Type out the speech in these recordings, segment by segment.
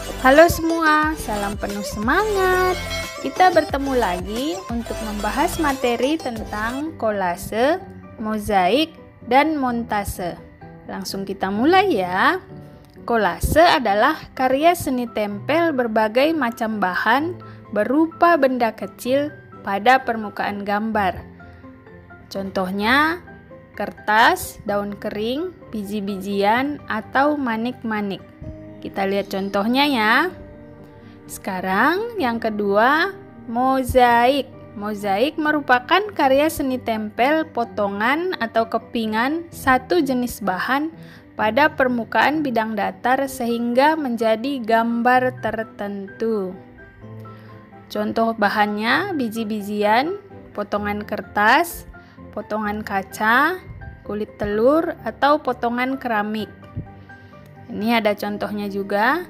Halo semua, salam penuh semangat. Kita bertemu lagi untuk membahas materi tentang kolase, mozaik, dan montase. Langsung kita mulai ya. Kolase adalah karya seni tempel berbagai macam bahan berupa benda kecil pada permukaan gambar. Contohnya, kertas, daun kering, biji-bijian, atau manik-manik. Kita lihat contohnya ya. Sekarang yang kedua, mozaik. Mozaik merupakan karya seni tempel potongan atau kepingan satu jenis bahan pada permukaan bidang datar sehingga menjadi gambar tertentu. Contoh bahannya biji-bijian, potongan kertas, potongan kaca, kulit telur, atau potongan keramik. Ini ada contohnya juga.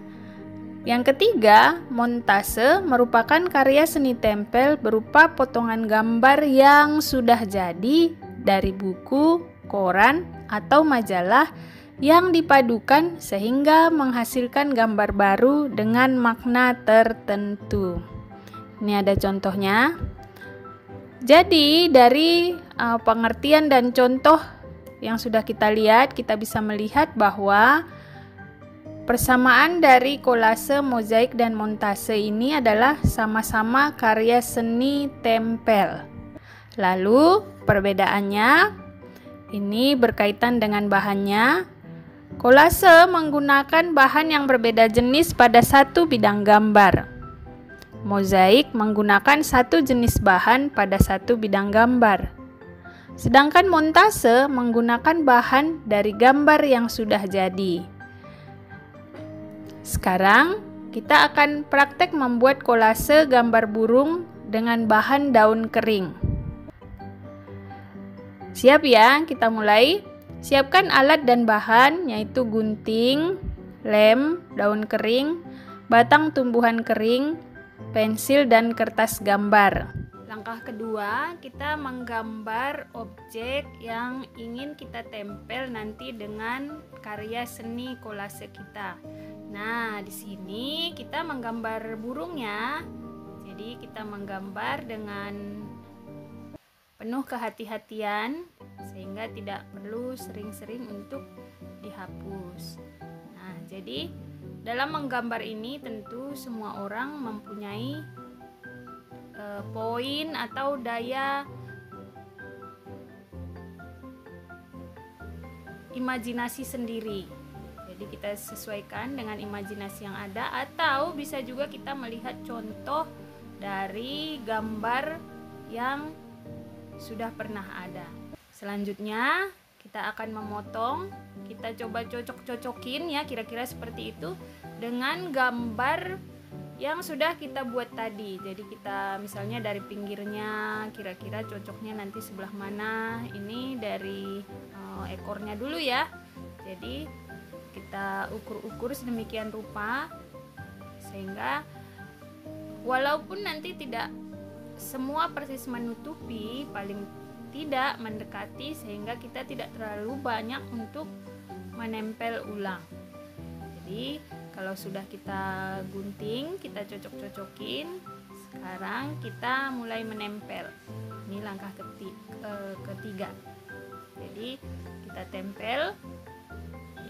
Yang ketiga, montase merupakan karya seni tempel berupa potongan gambar yang sudah jadi dari buku, koran, atau majalah yang dipadukan sehingga menghasilkan gambar baru dengan makna tertentu. Ini ada contohnya. Jadi dari pengertian dan contoh yang sudah kita lihat, kita bisa melihat bahwa persamaan dari kolase, mozaik, dan montase ini adalah sama-sama karya seni tempel. Lalu perbedaannya ini berkaitan dengan bahannya. Kolase menggunakan bahan yang berbeda jenis pada satu bidang gambar. Mozaik menggunakan satu jenis bahan pada satu bidang gambar. Sedangkan montase menggunakan bahan dari gambar yang sudah jadi. Sekarang kita akan praktek membuat kolase gambar burung dengan bahan daun kering. Siap ya, kita mulai. Siapkan alat dan bahan yaitu gunting, lem, daun kering, batang tumbuhan kering, pensil, dan kertas gambar. Langkah kedua, kita menggambar objek yang ingin kita tempel nanti dengan karya seni kolase kita. Nah, di sini kita menggambar burungnya. Jadi kita menggambar dengan penuh kehati-hatian sehingga tidak perlu sering-sering untuk dihapus. Nah, jadi dalam menggambar ini tentu semua orang mempunyai poin atau daya imajinasi sendiri. Jadi kita sesuaikan dengan imajinasi yang ada, atau bisa juga kita melihat contoh dari gambar yang sudah pernah ada. Selanjutnya kita akan memotong, kita coba cocok-cocokin ya, kira-kira seperti itu dengan gambar yang sudah kita buat tadi. Jadi kita misalnya dari pinggirnya kira-kira cocoknya nanti sebelah mana. Ini dari ekornya dulu ya. Jadi kita ukur-ukur sedemikian rupa sehingga walaupun nanti tidak semua persis menutupi, paling tidak mendekati sehingga kita tidak terlalu banyak untuk menempel ulang. Jadi kalau sudah kita gunting, kita cocok-cocokin, sekarang kita mulai menempel. Ini langkah ketiga. Jadi kita tempel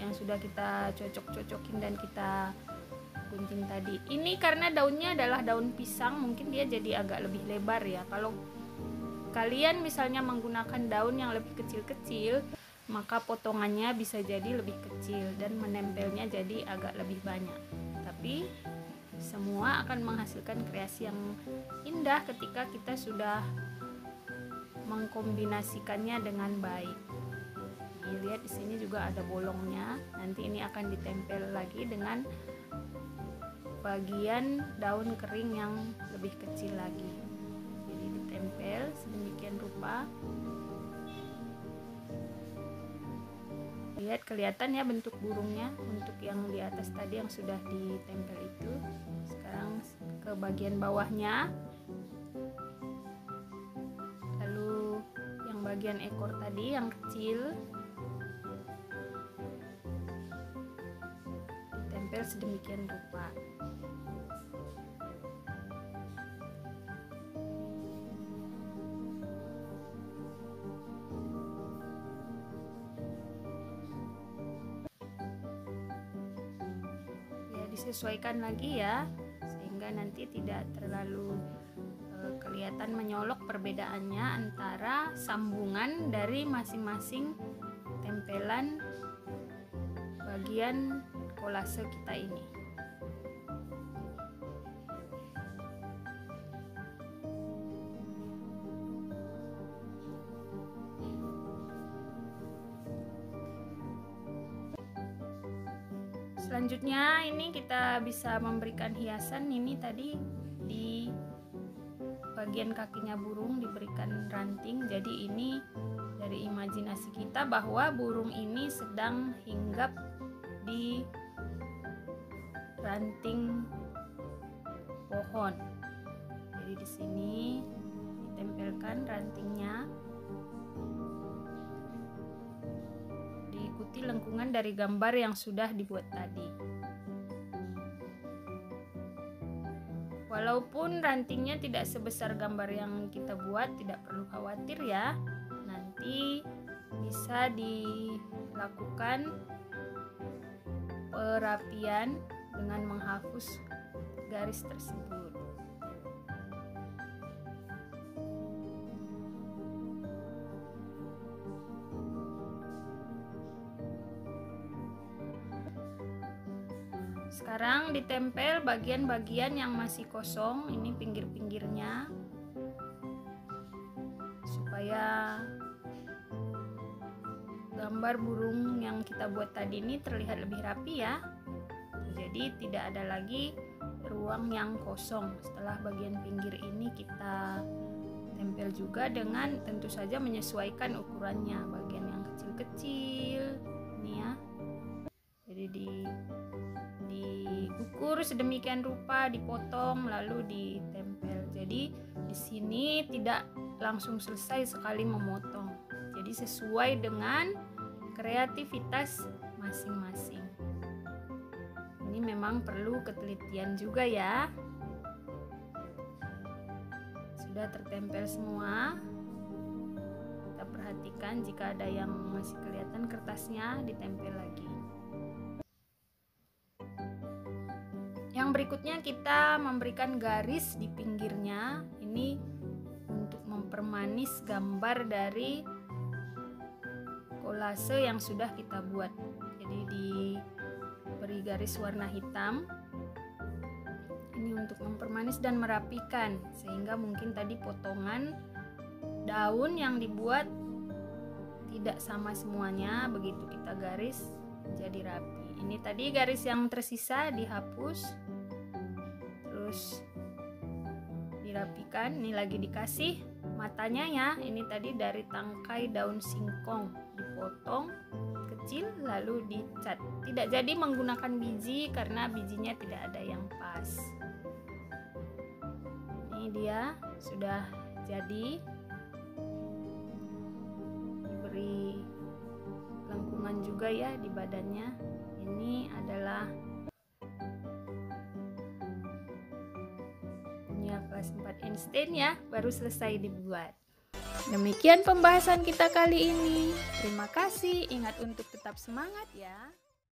yang sudah kita cocok-cocokin dan kita gunting tadi. Ini karena daunnya adalah daun pisang, mungkin dia jadi agak lebih lebar ya. Kalau kalian misalnya menggunakan daun yang lebih kecil-kecil, maka potongannya bisa jadi lebih kecil dan menempelnya jadi agak lebih banyak. Tapi semua akan menghasilkan kreasi yang indah ketika kita sudah mengkombinasikannya dengan baik. Lihat di sini juga ada bolongnya. Nanti ini akan ditempel lagi dengan bagian daun kering yang lebih kecil lagi. Jadi ditempel sedemikian rupa. Lihat kelihatan ya bentuk burungnya untuk yang di atas tadi yang sudah ditempel itu. Sekarang ke bagian bawahnya. Lalu yang bagian ekor tadi yang kecil ditempel sedemikian rupa. Ya, disesuaikan lagi ya, sehingga nanti tidak terlalu kelihatan menyolok perbedaannya antara sambungan dari masing-masing tempelan bagian kolase kita ini. Selanjutnya ini kita bisa memberikan hiasan. Ini tadi di bagian kakinya burung diberikan ranting, jadi ini dari imajinasi kita bahwa burung ini sedang hinggap di ranting pohon. Jadi di sini ditempelkan rantingnya, diikuti lengkungan dari gambar yang sudah dibuat tadi. Walaupun rantingnya tidak sebesar gambar yang kita buat, tidak perlu khawatir ya. Nanti bisa dilakukan perapian dengan menghapus garis tersebut. Sekarang ditempel bagian-bagian yang masih kosong, ini pinggir-pinggirnya, supaya gambar burung yang kita buat tadi ini terlihat lebih rapi ya. Jadi tidak ada lagi ruang yang kosong. Setelah bagian pinggir ini kita tempel juga dengan tentu saja menyesuaikan ukurannya. Bagian yang kecil-kecil ini ya. Jadi diukur sedemikian rupa, dipotong lalu ditempel. Jadi di sini tidak langsung selesai sekali memotong. Jadi sesuai dengan kreativitas masing-masing. Ini memang perlu ketelitian juga ya. Sudah tertempel semua. Kita perhatikan jika ada yang masih kelihatan kertasnya, ditempel lagi. Yang berikutnya kita memberikan garis di pinggirnya. Ini untuk mempermanis gambar dari kolase yang sudah kita buat. Jadi diberi garis warna hitam. Ini untuk mempermanis dan merapikan, sehingga mungkin tadi potongan daun yang dibuat tidak sama semuanya. Begitu kita garis jadi rapi. Ini tadi garis yang tersisa dihapus, terus dirapikan. Ini lagi dikasih matanya ya. Ini tadi dari tangkai daun singkong dipotong kecil lalu dicat. Tidak jadi menggunakan biji karena bijinya tidak ada yang pas. Ini dia sudah jadi, diberi lengkungan juga ya di badannya. Ini adalah punya kelas 4 Einstein ya, baru selesai dibuat. Demikian pembahasan kita kali ini. Terima kasih, ingat untuk tetap semangat ya.